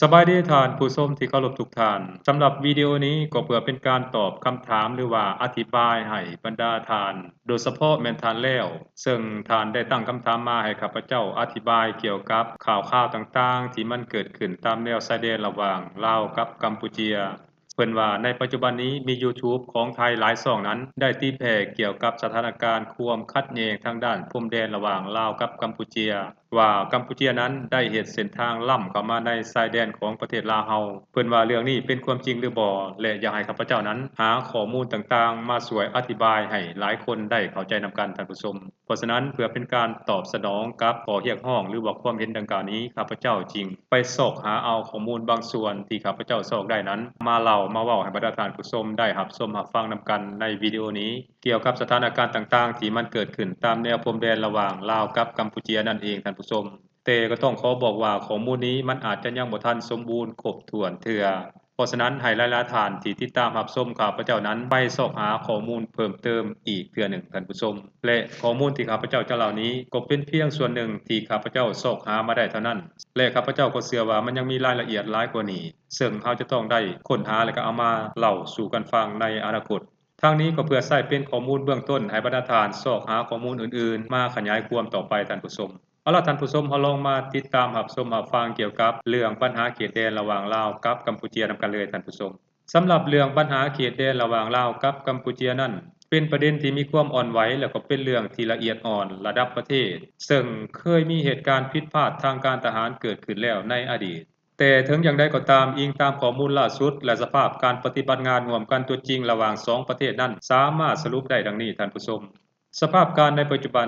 สบายดีท่านผู้ชมที่เคารพทุกท่านสำหรับวิดีโอนี้ก็เพื่อเป็นการตอบคำถามหรือว่าอธิบายให้บรรดาท่านโดยเฉพาะแม่นท่านแล้วซึ่งท่านได้ตั้งคำถามมาให้ข้าพเจ้าอธิบายเกี่ยวกับข่าวๆต่างๆที่มันเกิดขึ้นตามแนวชายแดนระหว่างลาวกับกัมพูเชียเพิ่นว่าในปัจจุบันนี้มี YouTube ของไทยหลายช่องนั้นได้ตีแผ่เกี่ยวกับสถานการณ์ความขัดแย้งทางด้านพรมแดนระหว่างลาวกับกัมพูเชียว่ากัมพูเชียนั้นได้เฮ็ดเส้นทางล่ำเข้ามาในชายแดนของประเทศลาวเฮาเพิ่นว่าเรื่องนี้เป็นความจริงหรือบ่และอยากให้ข้าพเจ้านั้นหาข้อมูลต่างๆมาช่วยอธิบายให้หลายคนได้เข้าใจนำกันท่านผู้ชมเพราะฉะนั้นเพื่อเป็นการตอบสนองกับข้อเรียกร้องหรือว่าความเห็นดังกล่าวนี้ข้าพเจ้าจริงไปซอกหาเอาข้อมูลบางส่วนที่ข้าพเจ้าซอกได้นั้นมาเล่ามาเว้าให้บรรดาท่านผู้ชมได้รับชมรับฟังนำกันในวิดีโอนี้เกี่ยวกับสถานการณ์ต่างๆที่มันเกิดขึ้นตามแนวพรมแดนระหว่างลาวกับกัมพูเชียนั่นเองท่านผู้ชมแต่ก็ต้องขอบอกว่าข้อมูลนี้มันอาจจะยังบ่ทันสมบูรณ์ครบถ้วนเทื่อเพราะฉะนั้นให้หลายๆท่านที่ติดตามรับชมข้าพเจ้านั้นไปสอบหาข้อมูลเพิ่มเติมอีกเทื่อหนึ่งท่านผู้ชมและข้อมูลที่ข้าพเจ้าจะเล่านี้ก็เป็นเพียงส่วนหนึ่งที่ข้าพเจ้าสอบหามาได้เท่านั้นและข้าพเจ้าก็เชื่อว่ามันยังมีรายละเอียดหลายกว่านี้ซึ่งเราจะต้องได้ค้นหาและก็เอามาเล่าสู่กันฟังในอนาคตทางนี้ก็เพื่อใช้เป็นข้อมูลเบื้องต้นให้บรรดาท่านสอบหาข้อมูลอื่นๆมาขยายความต่อไปท่านผู้ชมเอาล่ะท่านผู้ชมเฮาลองมาติดตามรับชมรับฟังเกี่ยวกับเรื่องปัญหาเขตแดนระหว่างลาวกับกัมพูเชียนำกันเลยท่านผู้ชมสำหรับเรื่องปัญหาเขตแดนระหว่างลาวกับกัมพูเชียนั้นเป็นประเด็นที่มีความอ่อนไหวและก็เป็นเรื่องที่ละเอียดอ่อนระดับประเทศซึ่งเคยมีเหตุการณ์ผิดพลาดทางการทหารเกิดขึ้นแล้วในอดีตแต่ถึงอย่างใดก็ตามอิงตามข้อมูลล่าสุดและสภาพการปฏิบัติงานร่วมกันตัวจริงระหว่าง2ประเทศนั้นสามารถสรุปได้ดังนี้ท่านผู้ชมสภาพการในปัจจุบั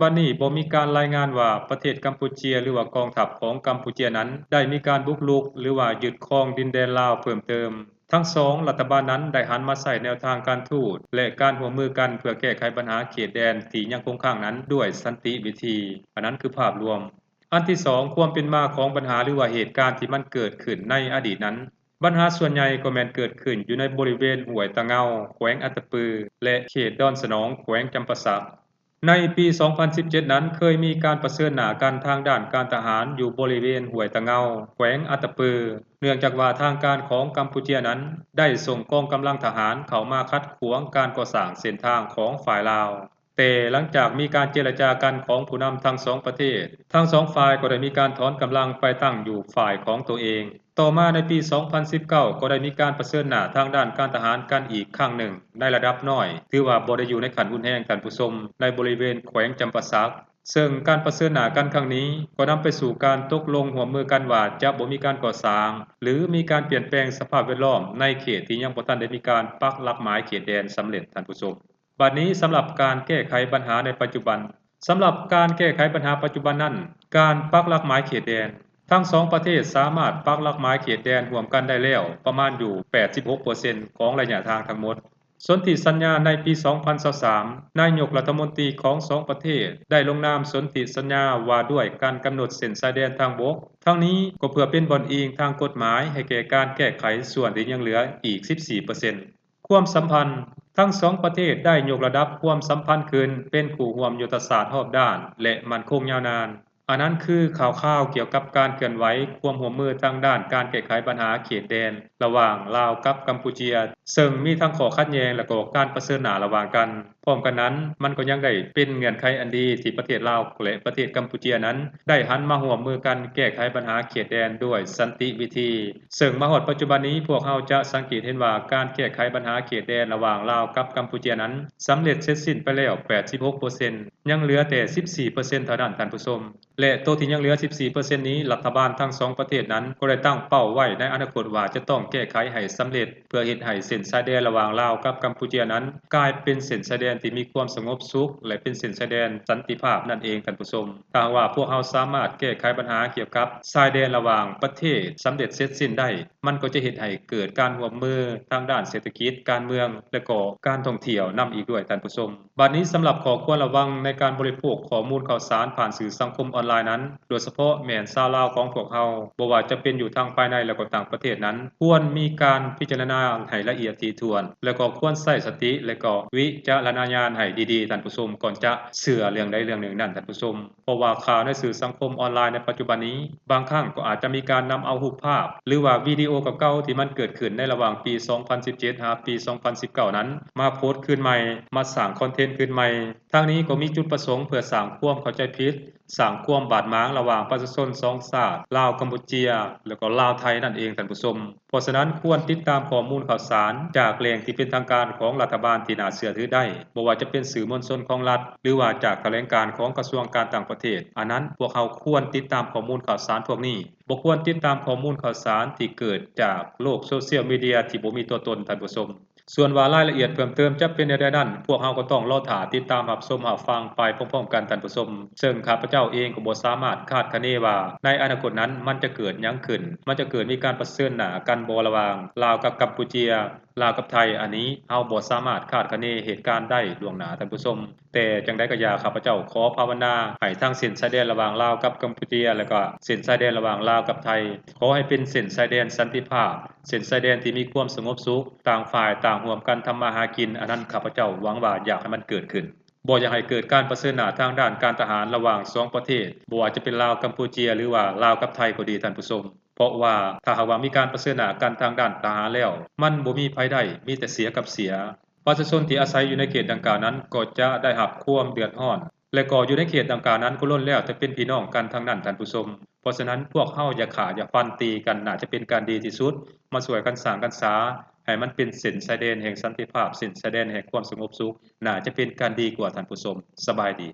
นนี้บ่มีการรายงานว่าประเทศกัมพูเชียหรือว่ากองทัพของกัมพูเชียนั้นได้มีการบุกรุกหรือว่ายึดครองดินแดนลาวเพิ่มเติมทั้ง2รัฐบาลนั้นได้หันมาใช้แนวทางการทูตและการร่วมมือกันเพื่อแก้ไขปัญหาเขตแดนที่ยังคงค้างนั้นด้วยสันติวิธีอันนั้นคือภาพรวมอันที่2ความเป็นมาของปัญหาหรือว่าเหตุการณ์ที่มันเกิดขึ้นในอดีตนั้นปัญหาส่วนใหญ่ก็แม่นเกิดขึ้นอยู่ในบริเวณห้วยตะเงาแขวงอัตตปือและเขตดอนสนองแขวงจำปาสักในปี 2017 นั้นเคยมีการประเสริญหน้ากันทางด้านการทหารอยู่บริเวณห้วยตะเงาแขวงอัตตปือเนื่องจากว่าทางการของกัมพูเชียนั้นได้ส่งกองกำลังทหารเข้ามาคัดขวางการก่อสร้างเส้นทางของฝ่ายลาวแต่หลังจากมีการเจรจากันของผู้นำทั้ง2ประเทศทั้ง2ฝ่ายก็ได้มีการถอนกำลังไปตั้งอยู่ฝ่ายของตัวเองต่อมาในปี 2019 ก็ได้มีการประเสริญหน้าทางด้านการทหารกันอีกครั้งหนึ่งในระดับน้อยถือว่าบ่ได้อยู่ในขั้นรุนแรงท่านผู้ชมในบริเวณแขวงจำปาสักซึ่งการประเสริญหน้ากันครั้งนี้ก็นำไปสู่การตกลงร่วมมือกันว่าจะบ่มีการก่อสร้างหรือมีการเปลี่ยนแปลงสภาพแวดล้อมในเขตที่ยังบ่ทันได้มีการปักหลักหมายเขตแดนสำเร็จท่านผู้ชมบัดนี้สำหรับการแก้ไขปัญหาในปัจจุบันสำหรับการแก้ไขปัญหาปัจจุบันนั้นการปักหลักหมายเขตแดนทั้ง2ประเทศสามารถปักหลักหมายเขตแดนร่วมกันได้แล้วประมาณอยู่ 86% ของระยะทางทั้งหมดสนธิสัญญาในปี 2023 นายกรัฐมนตรีของ2ประเทศได้ลงนามสนธิสัญญาว่าด้วยการกำหนดเส้นชายแดนทางบกทั้งนี้ก็เพื่อเป็นบ่อนอิงทางกฎหมายให้แก่การแก้ไขส่วนที่ยังเหลืออีก 14% ความสัมพันธ์ทั้ง2ประเทศได้ยกระดับความสัมพันธ์ขึ้นเป็นคู่ร่วมยุทธศาสตร์รอบด้านและมั่นคงยาวนานอันนั้นคือข่าวๆเกี่ยวกับการเคลื่อนไหวความร่วมมือทางด้านการแก้ไขปัญหาเขตแดนระหว่างลาวกับกัมพูเชียซึ่งมีทั้งข้อขัดแย้งและก็การประเสริญหน้าระหว่างกันพร้อมกันนั้นมันก็ยังได้เป็นเงื่อนไขอันดีที่ประเทศลาวและประเทศกัมพูเชียนั้นได้หันมาร่วมมือกันแก้ไขปัญหาเขตแดนด้วยสันติวิธีซึ่งมาฮอดปัจจุบันนี้พวกเราจะสังเกตเห็นว่าการแก้ไขปัญหาเขตแดนระหว่างลาวกับกัมพูเชียนั้นสำเร็จเสร็จสิ้นไปแล้ว 86% ยังเหลือแต่ 14% เท่านั้นท่านผู้ชมและตัวที่ยังเหลือ 14% นี้รัฐบาลทั้ง2ประเทศนั้นก็ได้ตั้งเป้าไว้ในอนาคตว่าจะต้องแก้ไขให้สำเร็จเพื่อเฮ็ดให้เส้นชายแดนระหว่างลาวกับกัมพูเชียนั้นกลายเป็นเส้นชายแดนที่มีความสงบสุขและเป็นเส้นชายแดนสันติภาพนั่นเองท่านผู้ชมถ้าว่าพวกเราสามารถแก้ไขปัญหาเกี่ยวกับชายแดนระหว่างประเทศสำเร็จเสร็จสิ้นได้ มันก็จะเฮ็ดให้เกิดการร่วมมือทางด้านเศรษฐกิจการเมืองและก็การท่องเที่ยวนำอีกด้วยท่านผู้ชมบัดนี้สำหรับข้อควรระวังในการบริโภคข้อมูลข่าวสารผ่านสื่อสังคมออนไลน์นั้นโดยเฉพาะแม่นชาวลาวของพวกเฮาบ่ว่าจะเป็นอยู่ทางภายในและก็ต่างประเทศนั้นควรมีการพิจารณาให้ละเอียดถี่ถ้วนและก็ควรใช้สติและก็วิจารณญาณให้ดีๆท่านผู้ชมก่อนจะเชื่อเรื่องใดเรื่องหนึ่งนั้นท่านผู้ชมเพราะว่าข่าวในสื่อสังคมออนไลน์ในปัจจุบันนี้บางครั้งก็อาจจะมีการนำเอารูปภาพหรือว่าวิดีโอเก่าๆที่มันเกิดขึ้นในระหว่างปี 2017 หาปี 2019 นั้นมาโพสต์ขึ้นใหม่มาสร้างคอนเทนต์ขึ้นใหม่ทางนี้ก็มีจุดประสงค์เพื่อสร้างความเข้าใจผิดสร้างความบาดหมางระหว่างประชาชน2ชาติลาวกัมพูเชียแล้วก็ลาวไทยนั่นเองท่านผู้ชมเพราะฉะนั้นควรติดตามข้อมูลข่าวสารจากแหล่งที่เป็นทางการของรัฐบาลที่น่าเชื่อถือได้บ่ว่าจะเป็นสื่อมวลชนของรัฐหรือว่าจากแถลงการของกระทรวงการต่างประเทศอันนั้นพวกเขาควรติดตามข้อมูลข่าวสารพวกนี้บ่ควรติดตามข้อมูลข่าวสารที่เกิดจากโลกโซเชียลมีเดียที่บ่มีตัวตนท่านผู้ชมส่วนว่ารายละเอียดเพิ่มเติมจะเป็นแนวใดนั้นพวกเฮาก็ต้องรอท่าติดตามรับชมรับฟังไปพร้อมๆกันท่านผู้ชมซึ่งข้าพเจ้าเองก็บ่สามารถคาดคะเนว่าในอนาคตนั้นมันจะเกิดหยังขึ้นมันจะเกิดมีการประเสริญหน้ากันบ่ระหว่างลาวกับกัมพูเชียลาวกับไทยอันนี้เฮาบ่สามารถคาดคะเนเหตุการณ์ได้ล่วงหน้าท่านผู้ชมแต่จังได๋ก็อย่าข้าพเจ้าขอภาวนาให้ทางเส้นชายแดนระหว่างลาวกับกัมพูเชียแล้วก็เส้นชายแดนระหว่างลาวกับไทยขอให้เป็นเส้นชายแดนสันติภาพเส้นชายแดนที่มีความสงบสุขต่างฝ่ายต่างร่วมกันทำมาหากินอันนั้นข้าพเจ้าหวังว่าอยากให้มันเกิดขึ้นบ่อยากให้เกิดการประเสริญหน้าทางด้านการทหารระหว่าง2ประเทศบ่ว่าจะเป็นลาวกัมพูเชียหรือว่าลาวกับไทยก็ดีท่านผู้ชมเพราะว่าถ้าหากว่ามีการประเสริญหน้ากันทางด้านทหารแล้วมันบ่มีไผได้มีแต่เสียกับเสียประชาชนที่อาศัยอยู่ในเขตดังกล่าวนั้นก็จะได้รับความเดือดร้อนและก็อยู่ในเขตดังกล่าวนั้นก็ล้วนแล้วแต่เป็นพี่น้องกันทั้งนั้นท่านผู้ชมเพราะฉะนั้นพวกเฮาอย่าขาอย่าฟันตีกันน่าจะเป็นการดีที่สุดมาช่วยกันสร้างกันษาให้มันเป็นเส้นชายแดนแห่งสันติภาพเส้นชายแดนแห่งความสงบสุขน่าจะเป็นการดีกว่าท่านผู้ชมสบายดี